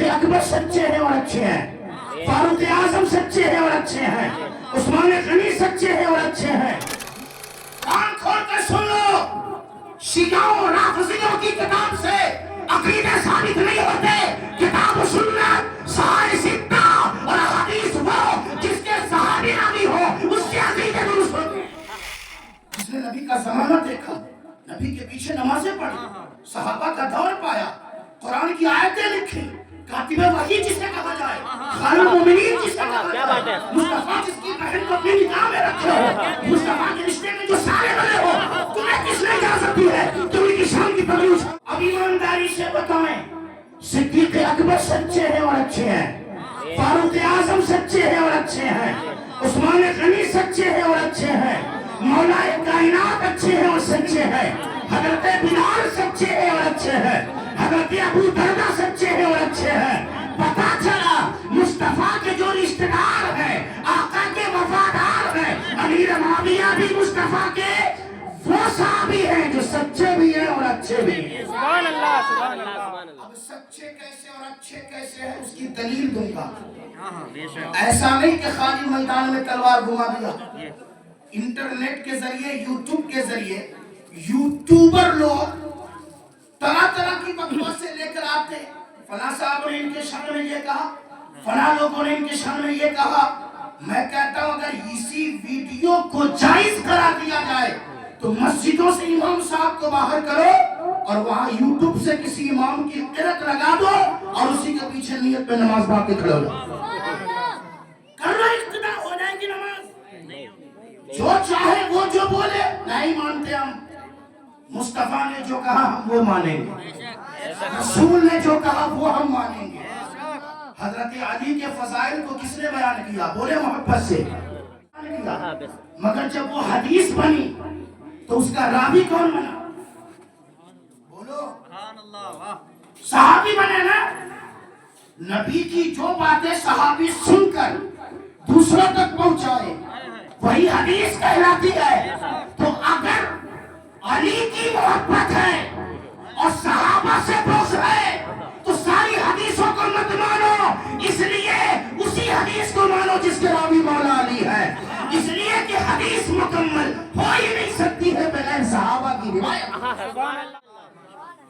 اکبر سچے ہیں اور اچھے ہیں، فاروق اعظم سچے ہیں اور اچھے ہیں، عثمان غنی سچے ہیں اور اچھے ہیں۔ کان کھول کر سن لو، شیعوں رافضیوں کی کتاب سے عقیدے ثابت نہیں ہوتے۔ کتاب و سنت، صحائف ستہ اور حدیث وہ جس کے صحابی نبی ہو اس کے عقیدے درست ہوتے ہیں۔ جس نے نبی کا زمانہ دیکھا، نبی کے پیچھے نمازیں پڑھی، صحابہ کا دور پایا، قرآن کی آیتیں لکھی، کاتب وحی جسے کہا جائے، خیر المومنین جسے کہا جائے، مصطفیٰ جس کی بہن کو اپنی نکاح میں رکھے ہو، مصطفیٰ کے رشتے میں جو سارے بنے ہو، تمہیں کس نے اجازت دی ہے تم ان کی شان کی پگڑی اٹھاؤ؟ اب ایمانداری سے بتائیں، صدیق اکبر سچے ہیں اور اچھے ہیں، فاروق اعظم سچے ہیں اور اچھے ہیں، عثمان غنی سچے ہیں اور اچھے ہیں، مولا کائنات اچھے ہیں اور سچے ہیں، حضرت بلال سچے ہیں اور اچھے ہیں، حضرت ابو دردہ سچے ہیں اور اچھے ہیں۔ پتا چلا مصطفیٰ کے جو رشتہ دار ہیں، آقا کے وفادار ہیں، امیر معاویہ بھی مصطفیٰ کے وہ صحابی ہیں جو سچے بھی ہیں اور اچھے بھی ہیں۔ سبحان اللہ، سبحان اللہ۔ اب سچے کیسے اور اچھے کیسے ہیں اس کی دلیل دوں گا۔ ایسا نہیں کہ خالی میدان میں تلوار گھما دیا، انٹرنیٹ کے ذریعے، یوٹیوب کے ذریعے یوٹیوبر لوگ طرح طرح کی بکواسیں لے کر آتے، فلاں صاحب نے ان کے شان میں یہ کہا، فلاں لوگوں نے ان کے شان میں یہ کہا۔ میں کہتا ہوں اگر اسی ویڈیو کو جائز کرا دیا جائے تو مسجدوں سے امام صاحب کو باہر کرو اور وہاں یوٹیوب سے کسی امام کی قرت لگا دو اور اسی کے پیچھے نیت پہ نماز پڑھ کے کھڑے ہو جاؤ، کرنا اقتدا ہو جائے گی نماز۔ جو چاہے وہ جو بولے نہیں مانتے ہم، مصطفیٰ نے جو کہا ہم وہ مانیں گے، رسول نے جو کہا وہ ہم مانیں گے۔ حضرت علی کے فضائل کو کس نے بیان کیا؟ بولے محبت سے، مگر جب وہ حدیث بنی تو اس کا راوی کون بنا؟ بولو، صحابی بنے نا۔ نبی کی جو باتیں صحابی سن کر دوسروں تک پہنچائے وہی حدیث کہلاتی ہے۔ تو اگر علی کی محبت ہے اور صحابہ سے بغض ہے تو ساری حدیثوں کو مت مانو، اس لیے اسی حدیث کو مانو جس کے راوی مولا علی ہے، اس لیے کہ حدیث مکمل ہو ہی نہیں سکتی ہے بغیر صحابہ کی روایت۔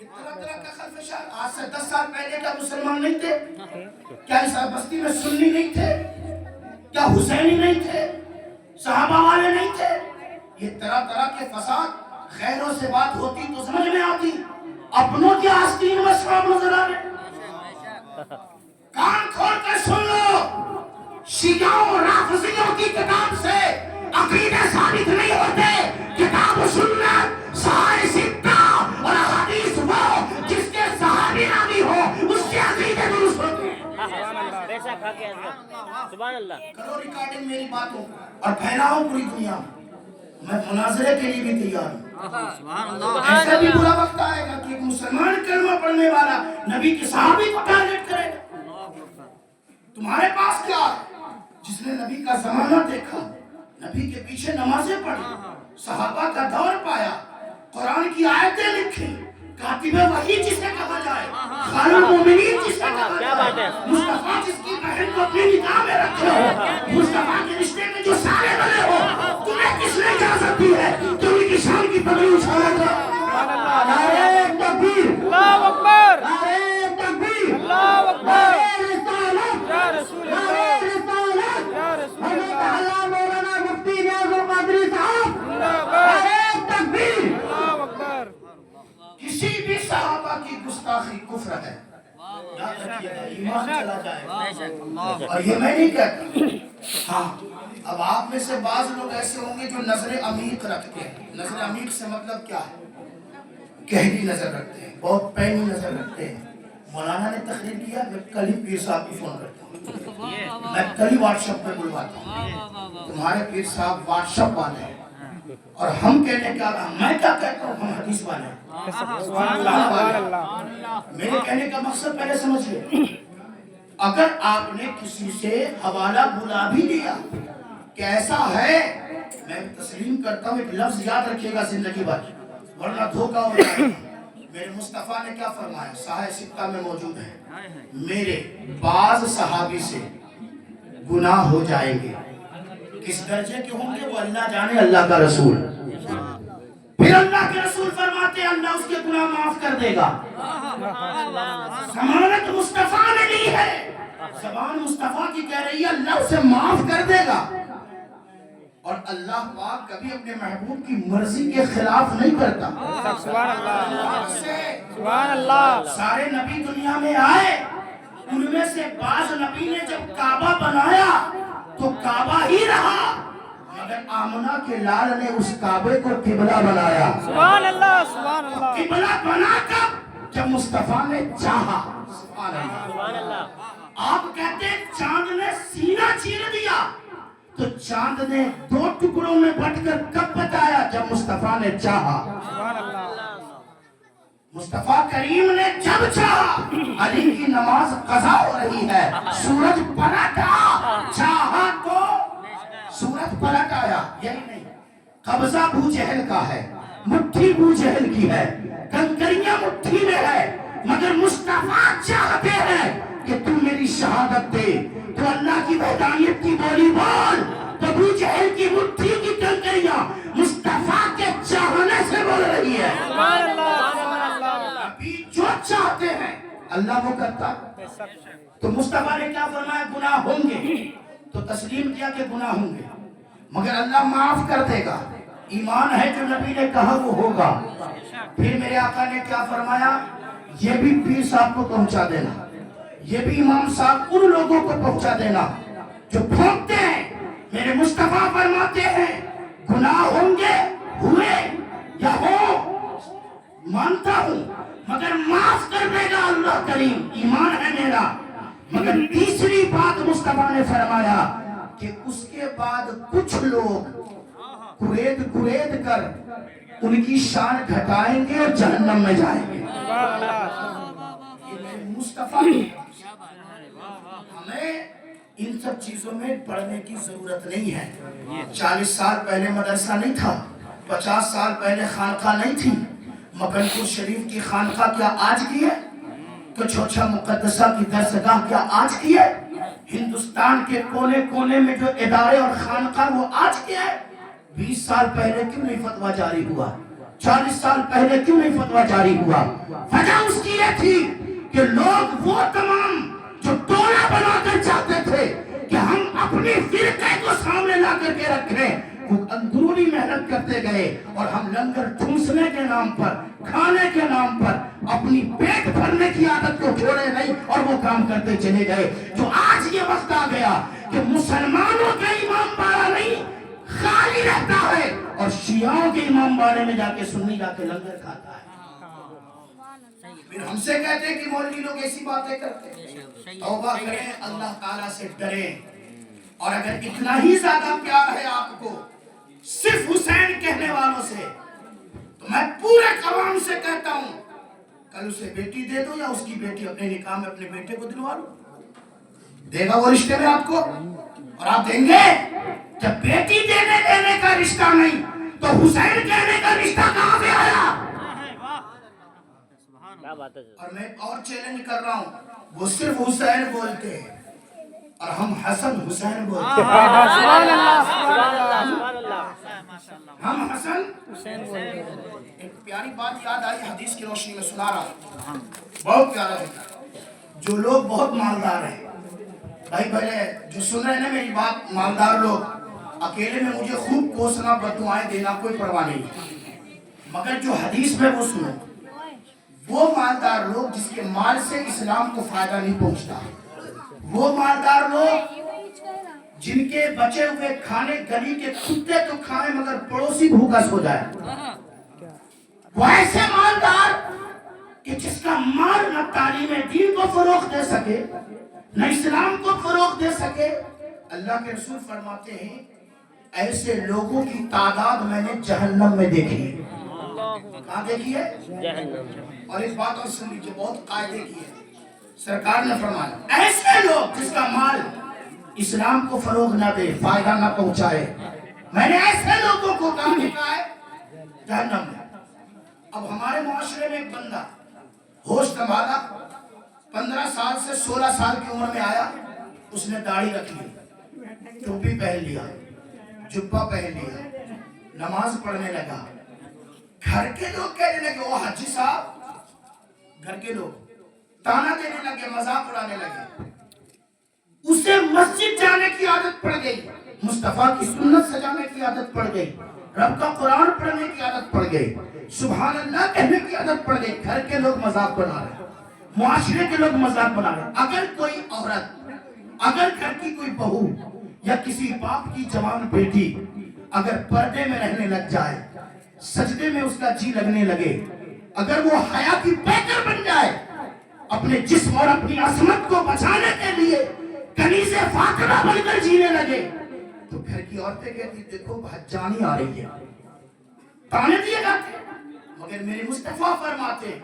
یہ طرح طرح کا خلفشار آج سے 10 سال پہلے کیا مسلمان نہیں تھے؟ کیا اس بستی میں سنی نہیں تھے؟ کیا حسینی نہیں تھے؟ صحابہ والے نہیں تھے؟ یہ طرح طرح کے فساد غیروں سے بات ہوتی تو سمجھ میں آتی، اپنوں کی آستین میں سب نظر آ رہے۔ کان کھول کر سن لو، شیعوں رافضیوں کی کتاب سے عقیدے ثابت نہیں ہوتے۔ کتاب و سنت، صحائف ستہ اور حدیث وہ جس کے صحابی نبی ہو اس کے عقیدے درست ہوتے ہیں۔ سبحان اللہ۔ کرو ریکارڈنگ میری باتوں اور پھیلاؤ پوری دنیا میں، میں مناظرے کے لیے بھی تیار ہوں۔ ایسا بھی برا وقت آئے گا کہ ایک مسلمان کلمہ پڑھنے والا نبی کے صحابی کو ٹارگٹ کرے گا۔ تمہارے پاس کیا ہے؟ جس نے نبی کا زمانہ دیکھا، نبی کے پیچھے نمازیں پڑھی، صحابہ کا دور پایا، قرآن کی آیتیں لکھی، کاتب وحی جسے کہا جائے، خیر المومنین جسے کہا جائے، مصطفیٰ جس کی بہن کو اپنی نکاح میں رکھے ہو، مصطفیٰ کے رشتے میں جو سارے بنے ہو، تمہیں کس نے اجازت دی ہے تم ان کی شان کی پگڑی اٹھاؤ گے؟ نعرہ تکبیر، اللہ اکبر، نعرہ تکبیر، اللہ اکبر، رسالت، یا رسول اللہ، نعرہ رسالت، یا رسول حضرت اللہ، اعلیٰ مولانا مفتی نیاز القادری صاحب، زندہ باد، نعرہ تکبیر۔ اللہ اکبر۔ کسی بھی صحابہ کی گستاخی کفر ہے، یاد رکھیے گا، ایمان چلا جائے گا۔ اور یہ میں نہیں کہتا، ہاں اب آپ میں سے بعض لوگ ایسے ہوں گے جو نظر عمیق رکھتے ہیں۔ نظر عمیق سے مطلب کیا ہے؟ گہری نظر رکھتے ہیں، بہت پینی نظر رکھتے ہیں۔ مولانا نے تقریر کیا، میں کل ہی پیر صاحب کو فون کرتا ہوں، میں کل ہی واٹس ایپ پہ بلواتا ہوں، تمہارے پیر صاحب واٹس ایپ والے ہیں اور ہم کہنے کیا، میں کیا کہتا ہوں، ہم حدیث والے ہیں۔ میرے کہنے کا مقصد پہلے سمجھئے، اگر آپ نے کسی سے حوالہ بلا بھی دیا کہ ایسا ہے، میں تسلیم کرتا ہوں، ایک لفظ یاد رکھیے گا زندگی بھر ورنہ دھوکہ ہو جائے گا۔ میرے مصطفیٰ نے کیا فرمایا؟ صحائف ستہ میں موجود ہے، میرے بعض صحابی سے گناہ ہو جائیں گے، کس درجے کے ہوں گے وہ اللہ جانے، اللہ کا رسول۔ پھر اللہ کے رسول فرماتے ہیں اللہ اس کے گناہ معاف کر دے گا۔ ضمانت مصطفیٰ نے لی ہے، زبان مصطفیٰ کی کہہ رہی ہے اللہ اسے معاف کر دے گا۔ اور اللہ پاک کبھی اپنے محبوب کی مرضی کے خلاف نہیں کرتا۔ سبحان اللہ، سبحان اللہ۔ سارے نبی دنیا میں آئے، ان میں سے بعض نبی نے جب کعبہ بنایا تو کعبہ ہی رہا، مگر آمنہ کے لال نے اس کعبے کو قبلہ بنایا۔ سبحان اللہ، سبحان اللہ۔ قبلہ بنا کب؟ جب مصطفیٰ نے چاہا۔ سبحان اللہ۔ آپ کہتے ہیں چاند نے سینہ چیر دیا، تو چاند نے دو ٹکڑوں میں بٹ کر کب بتایا؟ جب مصطفیٰ نے چاہا۔ سبحان اللہ۔ مصطفیٰ کریم نے جب چاہا، علی کی نماز قضا ہو رہی ہے، سورج پلٹا، چاہا تو سورج پلٹ آیا۔ یہی نہیں، قبضہ ابو جہل کا ہے، مٹھی ابو جہل کی ہے، کنکریاں مٹھی میں ہے، مگر مصطفیٰ چاہتے ہیں کہ تو میری شہادت دے، تو اللہ کی وحدانیت کی بولی بول، تو ابو جہل کی مٹھی کی کنکریاں مصطفیٰ کے چاہنے سے بول رہی ہے۔ سبحان اللہ، سبحان اللہ۔ ابھی جو چاہتے ہیں اللہ وہ کرتا۔ تو مصطفیٰ نے کیا فرمایا؟ گناہ ہوں گے، تو تسلیم کیا کہ گناہ ہوں گے، مگر اللہ معاف کر دے گا۔ ایمان ہے جو نبی نے کہا وہ ہوگا۔ پھر میرے آقا نے کیا فرمایا؟ یہ بھی پیر صاحب کو پہنچا دینا، یہ بھی امام صاحب ان لوگوں کو پہنچا دینا جو پھونکتے ہیں۔ میرے مصطفیٰ فرماتے ہیں گناہ ہوں گے، ہوئے یا ہو مانتا ہوں، مگر معاف کر دے گا اللہ کریم، ایمان ہے میرا۔ مگر تیسری بات مصطفیٰ نے فرمایا کہ اس کے بعد کچھ لوگ قرید قرید کر ان کی شان گھٹائیں گے اور جہنم میں جائیں گے۔ سبحان اللہ۔ یہ میرے مصطفیٰ، ہمیں ان سب چیزوں میں پڑھنے کی ضرورت نہیں ہے۔ 40 سال پہلے مدرسہ نہیں تھا، 50 سال پہلے خانقاہ نہیں تھی۔ مکن پور شریف کی خانقاہ کیا آج کی ہے؟ تو چھوچا مقدسہ کی درسگاہ کیا آج کی ہے؟ ہندوستان کے کونے کونے میں جو ادارے اور خانقاہ وہ آج کے ہے؟ 20 سال پہلے کیوں نہیں فتویٰ جاری ہوا؟ 40 سال پہلے کیوں نہیں فتویٰ جاری ہوا؟ وجہ اس کی یہ تھی کہ لوگ وہ تمام جو ٹولہ بنا کر چاہتے تھے کہ ہم اپنی فرقے کو سامنے لا کر کے رکھیں، وہ اندرونی محنت کرتے گئے، اور ہم لنگر ٹھونسنے کے نام پر، کھانے کے نام پر اپنی پیٹ بھرنے کی عادت کو چھوڑے نہیں اور وہ کام کرتے چلے گئے۔ جو آج یہ وقت آ گیا کہ مسلمانوں کا امام باڑہ نہیں خالی رہتا ہے، اور شیعوں کے امام باڑے میں جا کے سنی جا کے لنگر کھاتا ہے۔ پھر ہم سے کہتے ہیں کہ مولوی لوگ ایسی باتیں کرتے ہیں۔ توبہ کریں، اللہ تعالیٰ سے ڈریں، اور اگر اتنا ہی زیادہ پیار ہے آپ کو صرف حسین کہنے والوں سے، تو میں پورے قوام سے کہتا ہوں کل اسے بیٹی دے دو، یا اس کی بیٹی اپنے نکاح میں اپنے بیٹے کو دلوا لو، دے گا وہ رشتے میں آپ کو؟ اور آپ دیں گے؟ جب بیٹی دینے کا رشتہ نہیں تو حسین کہنے کا رشتہ کہاں سے آیا؟ اور میں اور چیلنج کر رہا ہوں، وہ صرف حسین بولتے ہیں اور ہم حسن حسین بولتے ہیں۔ سبحان اللہ، سبحان اللہ۔ ہم حسن حسین بولتے ہیں۔ ایک پیاری بات یاد آئی، حدیث کی روشنی میں سنا رہا ہوں، بہت پیارا ہے۔ جو لوگ بہت مالدار ہیں، بھائی پہلے جو سن رہے ہیں نا میری بات، مالدار لوگ اکیلے میں مجھے خوب کوسنا، بددعائیں دینا کوئی پرواہ نہیں، مگر جو حدیث میں وہ سنو، وہ مالدار لوگ جس کے مال سے اسلام کو فائدہ نہیں پہنچتا، وہ مالدار لوگ جن کے بچے ہوئے کھانے گلی کے کتے تو کھائیں مگر پڑوسی بھوکا سو جائے، وہ ایسے مالدار کہ جس کا مال نہ تعلیم دین کو فروغ دے سکے نہ اسلام کو فروغ دے سکے۔ اللہ کے رسول فرماتے ہیں ایسے لوگوں کی تعداد میں نے جہنم میں دیکھی ہے۔ کہاں دیکھی ہے؟ جہنم۔ اور ایک بات اور سن لیجیے، بہت قاعدے کی ہے، سرکار نے فرمایا ایسے لوگ جس کا مال اسلام کو فروغ نہ دے، فائدہ نہ پہنچائے، میں نے ایسے لوگوں کو کہاں لکھا ہے؟ جہنم میں۔ اب ہمارے معاشرے میں ایک بندہ ہوش سنبھالا، 15 سال سے 16 سال کی عمر میں آیا، اس نے داڑھی رکھ لی، ٹوپی پہن لیا، جبہ پہن لیا، نماز پڑھنے لگا۔ گھر کے لوگ کہنے لگے وہ حاجی صاحب، گھر کے لوگ تانا دینے لگے، مذاق اڑانے لگے۔ اسے مسجد جانے کی عادت پڑ گئی، مصطفیٰ کی سنت سجانے کی عادت پڑ گئی، رب کا قرآن پڑھنے کی عادت پڑ گئی، سبحان اللہ کہنے کی عادت پڑ گئی۔ گھر کے لوگ مذاق بنا رہے، معاشرے کے لوگ مذاق بنا رہے۔ اگر کوئی عورت، اگر گھر کی کوئی بہو یا کسی باپ کی جوان بیٹی اگر پردے میں رہنے لگ جائے، سجدے میں اس کا جی لگنے لگے، اگر وہ حیا کی پیکر بن جائے، اپنے جسم اور اپنی عصمت کو بچانے کے لیے کنیز فاطمہ بن کر جینے لگے، تو گھر کی عورتیں کہتی دیکھو بھجانی آ رہی ہے، تانے دیے جاتے۔ مگر میرے مصطفیٰ فرماتے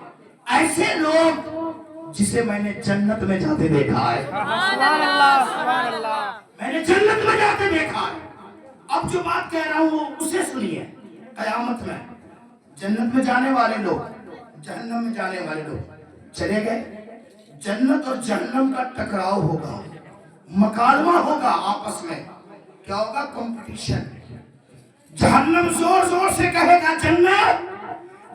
ایسے لوگ جسے میں نے جنت میں جاتے دیکھا ہے، سبحان اللہ سبحان اللہ، میں نے جنت میں جاتے دیکھا ہے۔ اب جو بات کہہ رہا ہوں اسے سنیے، قیامت میں جنت میں جانے والے لوگ، جہنم میں جانے والے لوگ چلے گئے، جنت اور جہنم کا ٹکراؤ ہوگا، مکالمہ ہوگا آپس میں، کیا ہوگا؟ کمپٹیشن۔ جہنم زور زور سے کہے گا جنت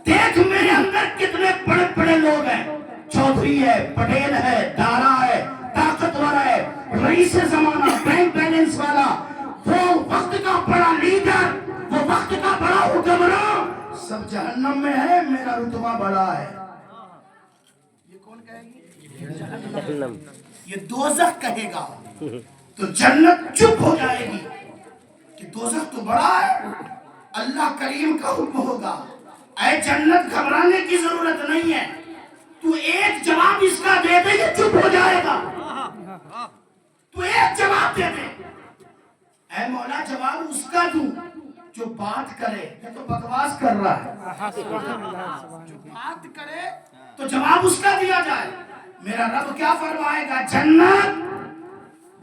دیکھ میرے اندر کتنے بڑے بڑے لوگ ہیں، چودھری ہے، پٹیل ہے، دارا ہے، طاقتور ہے، رئیس زمانہ، بینک بیلنس والا، وہ وقت کا بڑا لیڈر، وہ وقت کا بڑا حکمراں، سب جہنم میں ہے، میرا رتبہ بڑا ہے۔ یہ کون کہے گی؟ یہ دوزخ کہے گا، تو جنت چپ ہو جائے گی کہ دوزخ تو بڑا ہے۔ اللہ کریم کا حکم ہوگا اے جنت گھبرانے کی ضرورت نہیں ہے، تو ایک جواب اس کا دے دے یہ چپ ہو جائے گا، تو ایک جواب دے دے۔ اے مولا جواب اس کا دوں جو بات کرے، یہ تو بکواس کر رہا ہے، جو بات کرے تو جواب اس کا دیا جائے۔ میرا رب کیا فرمائے گا؟ جنت،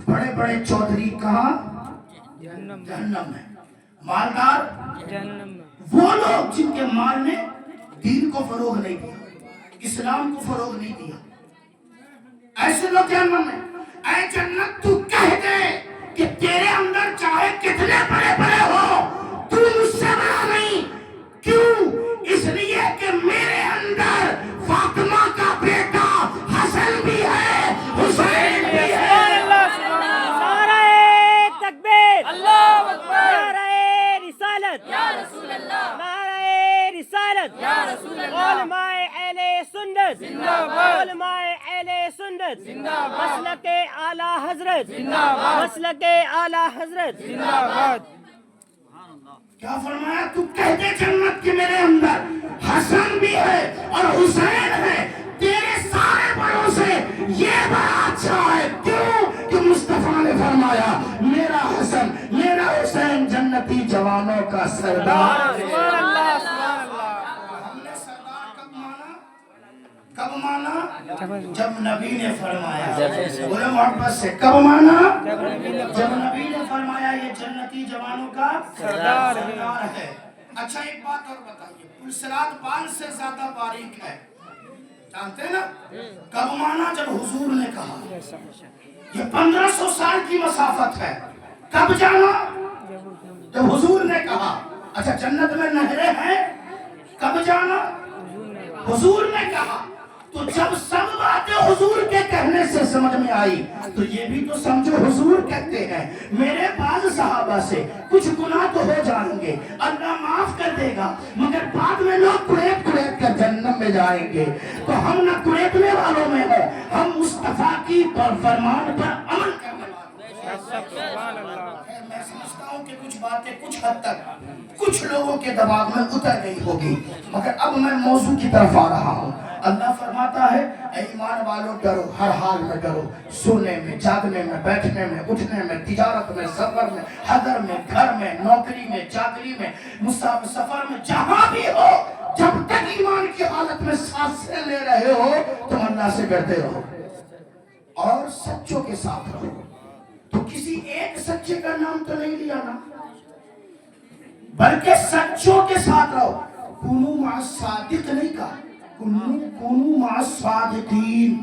بڑے بڑے چودھری کہاں؟ جہنم میں، مالدار جہنم میں، وہ لوگ جن کے مال نے دین کو فروغ نہیں دیا، اسلام کو فروغ نہیں دیا، ایسے لوگ جہنم میں۔ اے جنت تو کہہ دے کہ تیرے اندر چاہے کتنے بڑے بڑے ہو تو مجھ سے بڑا نہیں، کیوں؟ اس لیے کہ میرے اندر فاطمہ کا بیٹا حسن بھی ہے، حسین بھی ہے۔ نعرہ تکبیر، اللہ اکبر، نعرہ رسالت، یا رسول اللہ، نعرہ رسالت، یا رسول اللہ، علماء اہل سنت، زندہ باد، علماء اہل سنت، زندہ باد، مسلک اعلی حضرت، زندہ باد، مسلک اعلی حضرت، زندہ باد۔ کیا فرمایا؟ تو کہتے جنت کے میرے اندر حسن بھی ہے اور حسین ہے، تیرے سارے بڑوں سے یہ بڑا اچھا ہے، کیوں؟ کہ مصطفیٰ نے فرمایا میرا حسن میرا حسین جنتی جوانوں کا سردار۔ سبحان اللہ سبحان اللہ۔ ہم نے سردار کب مانا؟ جب نبی نے فرمایا، بولے محبت سے، کب مانا؟ جب نبی نے فرمایا یہ جنتی جوانوں کا سردار ہے۔ اچھا ایک بات اور بتائیے، پلسرات بال سے زیادہ باریک ہے، جانتے ہیں نا؟ کب مانا؟ جب حضور نے کہا، یہ 1500 سال کی مسافت ہے، کب جانا؟ جب حضور نے کہا۔ اچھا جنت میں نہریں ہیں، کب جانا؟ حضور نے کہا۔ تو جب سب باتیں حضور کے کہنے سے سمجھ میں آئی تو یہ بھی تو سمجھو حضور کہتے ہیں میرے بعض صحابہ سے کچھ گناہ تو ہو جائیں گے، اللہ معاف کر دے گا، مگر بعد میں لوگ قریت قریت کر جہنم میں جائیں گے، تو ہم نہ قریتنے والوں میں ہیں، ہم مصطفیٰ کی فرمان پر عمل کرنے والے ہیں۔ سبحان اللہ۔ میں سمجھتا ہوں کہ کچھ باتیں کچھ حد تک کچھ لوگوں کے دماغ میں اتر گئی ہوگی، مگر اب میں موضوع کی طرف آ رہا ہوں۔ اللہ فرماتا ہے اے ایمان والوں ڈرو، ہر حال میں ڈرو، سونے میں، جاگنے میں، بیٹھنے میں، اٹھنے میں، تجارت میں، سفر میں، حضر میں، گھر میں، نوکری میں، چاکری میں، مسافر سفر میں، جہاں بھی ہو، جب تک ایمان کی حالت میں سانسیں لے رہے ہو تم اللہ سے ڈرتے رہو اور سچوں کے ساتھ رہو۔ تو کسی ایک سچے کا نام تو نہیں لیا نا، بلکہ سچوں کے ساتھ رہو۔ کونوا مع الصادق نہیں کہا، کونوا مع الصادقین،